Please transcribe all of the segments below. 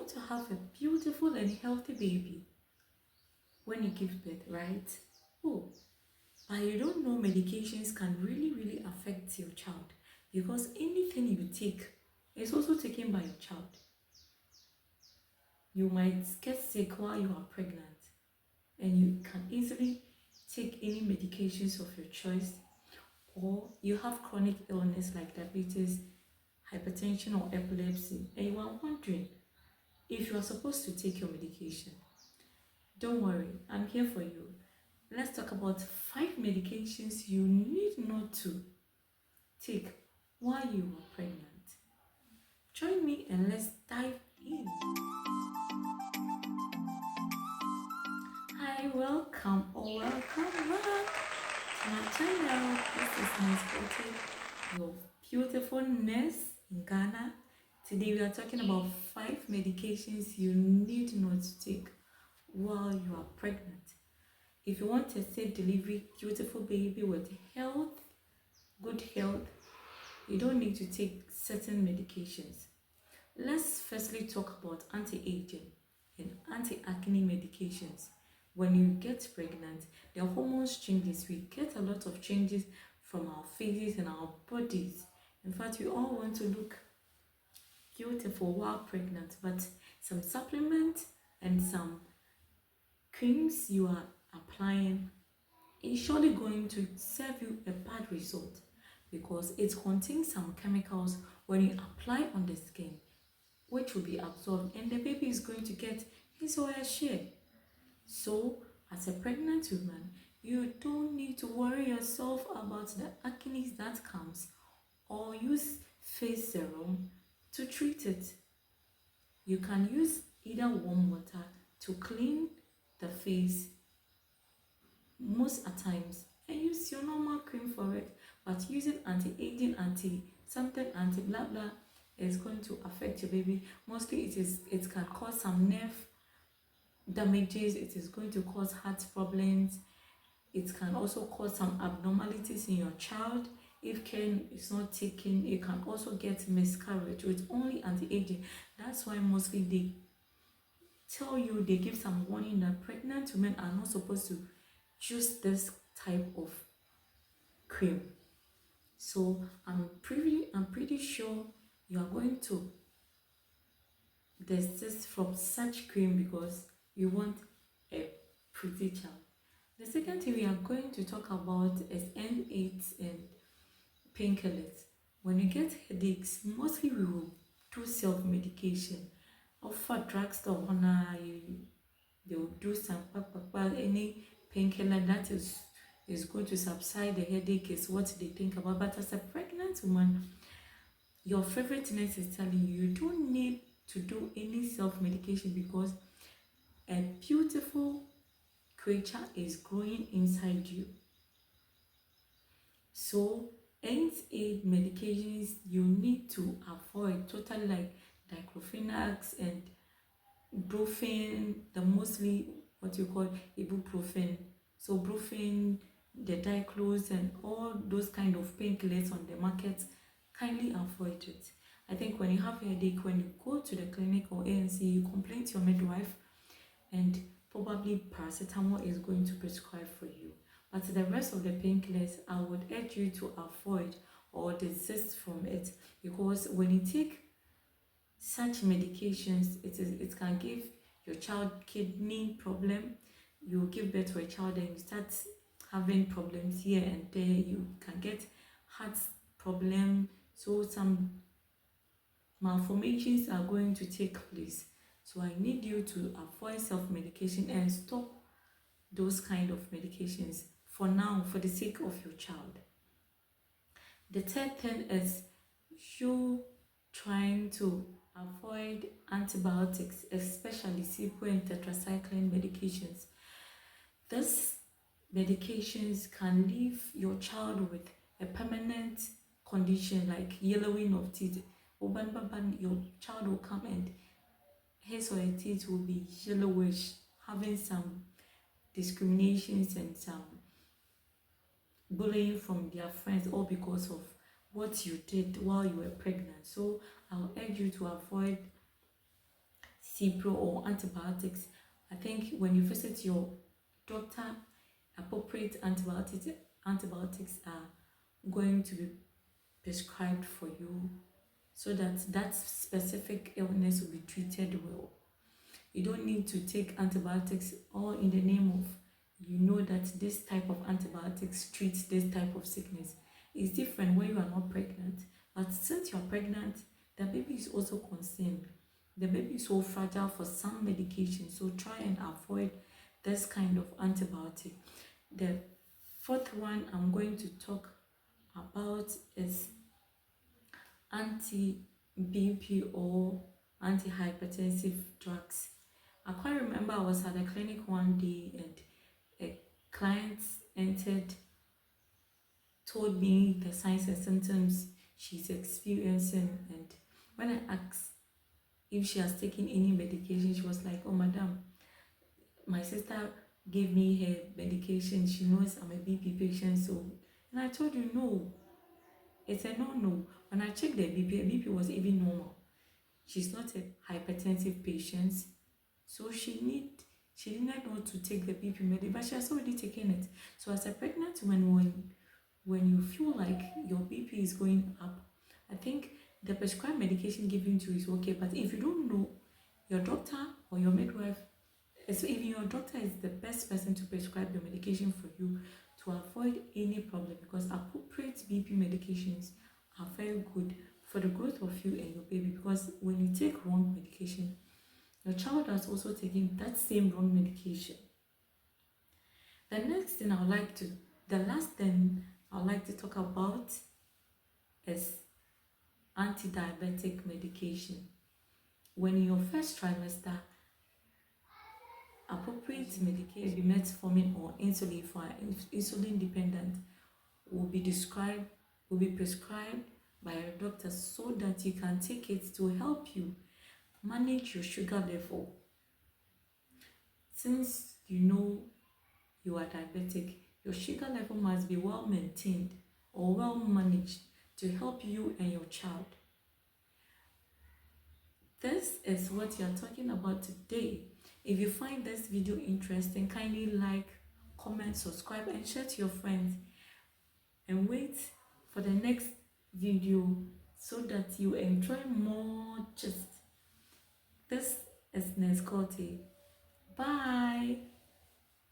want to have a beautiful and healthy baby when you give birth, right? Oh, but you don't know medications can really affect your child, because anything you take is also taken by your child. You might get sick while you are pregnant, and you can easily take any medications of your choice, or you have chronic illness like diabetes, hypertension, or epilepsy, and you are wondering if you are supposed to take your medication. Don't worry, I'm here for you. Let's talk about 5 medications you need not to take while you are pregnant. Join me and let's dive in. Hi, welcome or welcome back to my channel. This is Miss Quartey, your beautiful nurse in Ghana. Today we are talking about 5 medications you need not to take while you are pregnant. If you want a safe delivery, beautiful baby with health, good health, you don't need to take certain medications. Let's firstly talk about anti-aging and anti-acne medications. When you get pregnant, the hormones changes. We get a lot of changes from our faces and our bodies. In fact, we all want to look beautiful while pregnant, but some supplements and some creams you are applying is surely going to serve you a bad result, because it contains some chemicals when you apply on the skin, which will be absorbed, and the baby is going to get his or her share. So as a pregnant woman, you don't need to worry yourself about the acne that comes, or use face serum to treat it. You can use either warm water to clean the face most at times, and use your normal cream for it, but using anti-aging, anti blah blah is going to affect your baby. Mostly it can cause some nerve damages, it is going to cause heart problems, it can also cause some abnormalities in your child. If care is not taken, you can also get miscarriage with only anti-aging. That's why mostly they tell you, they give some warning that pregnant women are not supposed to use this type of cream. So I'm pretty sure you are going to desist from such cream, because you want a pretty child. The second thing we are going to talk about is N8 and painkillers. When you get headaches, mostly we will do self-medication. Offer drugstore they will do some any painkiller that is going to subside the headache is what they think about. But as a pregnant woman, your favorite nurse is telling you you don't need to do any self-medication, because a beautiful creature is growing inside you. So NSAID medications you need to avoid totally, like diclofenac and brufen, the mostly what you call ibuprofen. So brufen, the diclos, and all those kind of painkillers on the market, kindly avoid it. I think when you have a headache, when you go to the clinic or ANC, you complain to your midwife, and probably paracetamol is going to prescribe for you. But the rest of the painkillers, I would urge you to avoid or desist from it, because when you take such medications, it can give your child kidney problem. You give birth to a child and you start having problems here and there. You can get heart problem. So some malformations are going to take place. So I need you to avoid self-medication and stop those kind of medications for now, for the sake of your child. The third thing is you trying to avoid antibiotics, especially cipro and tetracycline medications. These medications can leave your child with a permanent condition like yellowing of teeth. Your child will come and his or her teeth will be yellowish, having some discriminations and some bullying from their friends, all because of what you did while you were pregnant. So I'll urge you to avoid cipro or antibiotics. I think when you visit your doctor, appropriate antibiotics are going to be prescribed for you so that that specific illness will be treated well. You don't need to take antibiotics all in the name of that this type of antibiotics treats this type of sickness. It's different when you are not pregnant, but since you're pregnant, the baby is also concerned. The baby is so fragile for some medication, so try and avoid this kind of antibiotic. The fourth one I'm going to talk about is anti-BP or antihypertensive drugs. I quite remember I was at a clinic one day and a client entered, told me the signs and symptoms she's experiencing, and when I asked if she has taken any medication, she was like, "Oh, madam, my sister gave me her medication. She knows I'm a BP patient." So, and I told you, no, it's a no. When I checked the BP, her BP was even normal. She's not a hypertensive patient, so she didn't know to take the BP medicine, but she has already taken it. So as a pregnant woman, when you feel like your BP is going up, I think the prescribed medication given to you is okay. But if you don't know, your doctor or your midwife, so even your doctor is the best person to prescribe your medication for you to avoid any problem, because appropriate BP medications are very good for the growth of you and your baby, because when you take wrong medication, your child has also taken that same wrong medication. The last thing I would like to talk about is anti-diabetic medication. When in your first trimester, appropriate medication be metformin or insulin for insulin dependent will be prescribed by a doctor so that you can take it to help you manage your sugar level. Since you know you are diabetic, your sugar level must be well maintained or well managed to help you and your child. This is what you're talking about today. If you find this video interesting, kindly like, comment, subscribe, and share to your friends. And wait for the next video so that you enjoy more gist. This is Quartey. Bye.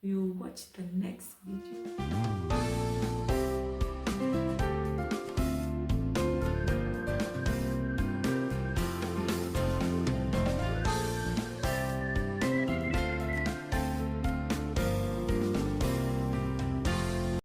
We'll watch the next video.